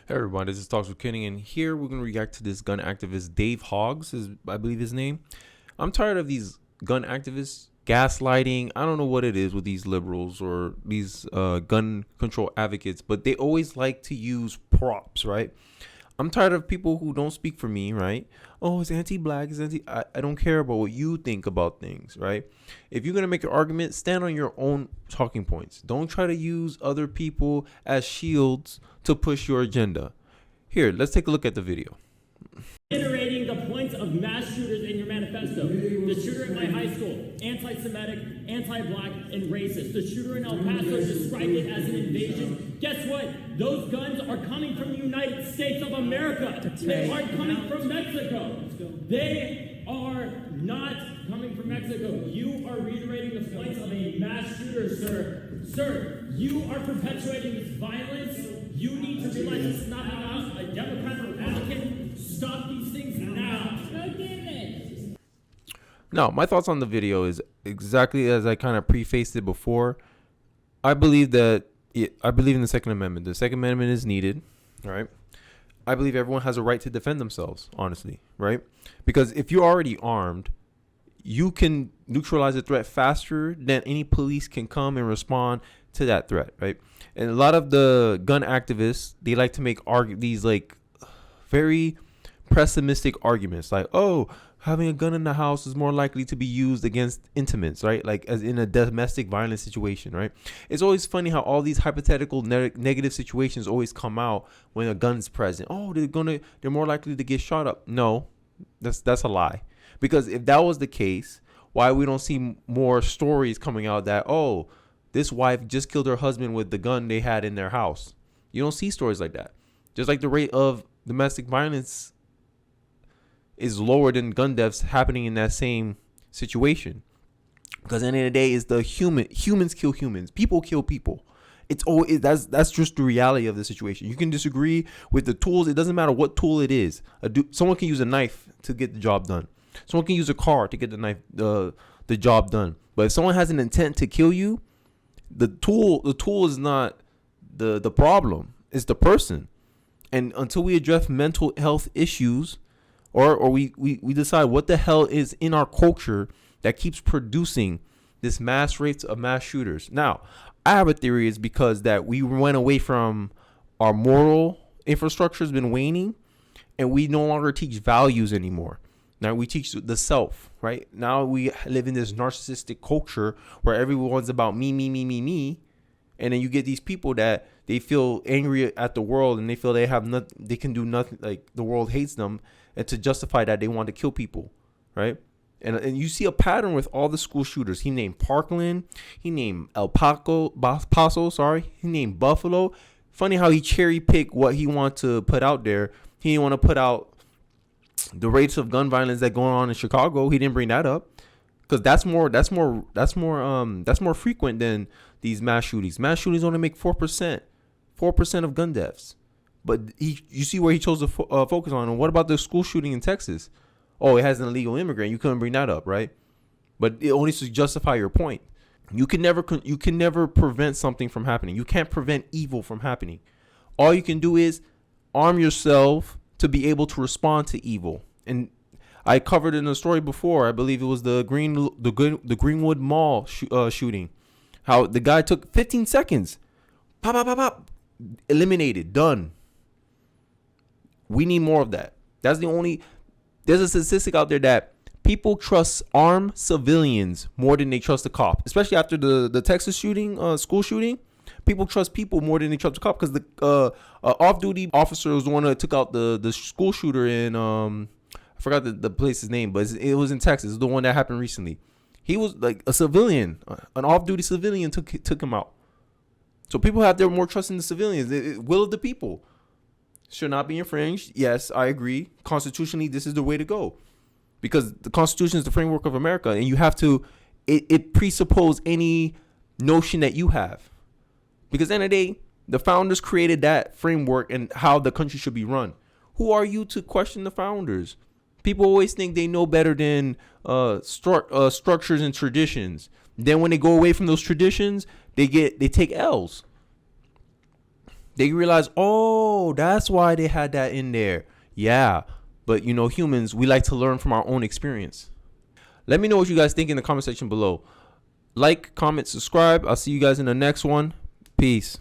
Hey everyone, this is Talks with Kenny, and here we're going to react to this gun activist, Dave Hogg, is I believe his name. I'm tired of these gun activists gaslighting. I don't know what it is with these liberals or these gun control advocates, but they always like to use props, right? I'm tired of people who don't speak for me, right? Oh, it's anti-black, it's anti. I don't care about what you think about things, right? If you're gonna make an argument, stand on your own talking points. Don't try to use other people as shields to push your agenda. Here, let's take a look at the video. Reiterating the points of mass shooters in your manifesto. The shooter in my high school, anti-Semitic, anti-black, and racist. The shooter in El Paso described it as an invasion. Guess what? Those guns are coming from the United States of America. They aren't coming from Mexico. They are not coming from Mexico. You are reiterating the points of a mass shooter, sir. Sir, you are perpetuating this violence. You need to realize this is not about a Democrat or Republican. Stop these things now. Now, my thoughts on the video is exactly as I kind of prefaced it before. I believe in the Second Amendment. The Second Amendment is needed, right? I believe everyone has a right to defend themselves, honestly, right? Because if you're already armed, you can neutralize a threat faster than any police can come and respond to that threat, right? And a lot of the gun activists, they like to make these like very pessimistic arguments, like, oh, having a gun in the house is more likely to be used against intimates, right? Like as in a domestic violence situation, right? It's always funny how all these hypothetical negative situations always come out when a gun's present. Oh, they're more likely to get shot up. No, that's a lie. Because if that was the case, why we don't see more stories coming out that, oh, this wife just killed her husband with the gun they had in their house. You don't see stories like that. Just like the rate of domestic violence is lower than gun deaths happening in that same situation. Because at the end of the day, it's the humans kill humans. People kill people. It's always that's just the reality of the situation. You can disagree with the tools. It doesn't matter what tool it is. Someone can use a knife to get the job done. Someone can use a car to get the job done. But if someone has an intent to kill you, the tool is not the problem. It's the person. And until we address mental health issues, or we decide what the hell is in our culture that keeps producing this mass rates of mass shooters. Now, I have a theory is because that we went away from our moral infrastructure has been waning, and we no longer teach values anymore. Now we teach the self, right? Now we live in this narcissistic culture where everyone's about me. And then you get these people that they feel angry at the world and they feel they can do nothing, like the world hates them. And to justify that, they want to kill people, right? And you see a pattern with all the school shooters. He named Parkland. He named Paso, he named Buffalo. Funny how he cherry picked what he wanted to put out there. He didn't want to put out the rates of gun violence that going on in Chicago. He didn't bring that up because that's more frequent than these mass shootings. Mass shootings only make 4% of gun deaths. But you see where he chose to focus on. And what about the school shooting in Texas? Oh, it has an illegal immigrant. You couldn't bring that up, right? But it only to justify your point. You can never prevent something from happening. You can't prevent evil from happening. All you can do is arm yourself to be able to respond to evil. And I covered it in a story before. I believe it was the Greenwood Mall shooting. How the guy took 15 seconds. Pop, pop, pop, pop. Eliminated. Done. We need more of that. There's a statistic out there that people trust armed civilians more than they trust the cop, especially after the Texas shooting, school shooting. People trust people more than they trust the cop because the off-duty officer was the one that took out the school shooter in, I forgot the place's name, but it was in Texas. It's the one that happened recently. He was like a civilian, an off-duty civilian took him out. So people have their more trust in the civilians. The will of the people should not be infringed. Yes, I agree. Constitutionally, this is the way to go because the Constitution is the framework of America, and you have to. It presupposes any notion that you have, because at the end of the day, the founders created that framework and how the country should be run. Who are you to question the founders? People always think they know better than structures and traditions. Then when they go away from those traditions, they take L's. They realize, oh, that's why they had that in there. Yeah, but you know, humans, we like to learn from our own experience. Let me know what you guys think in the comment section below. Like, comment, subscribe. I'll see you guys in the next one. Peace.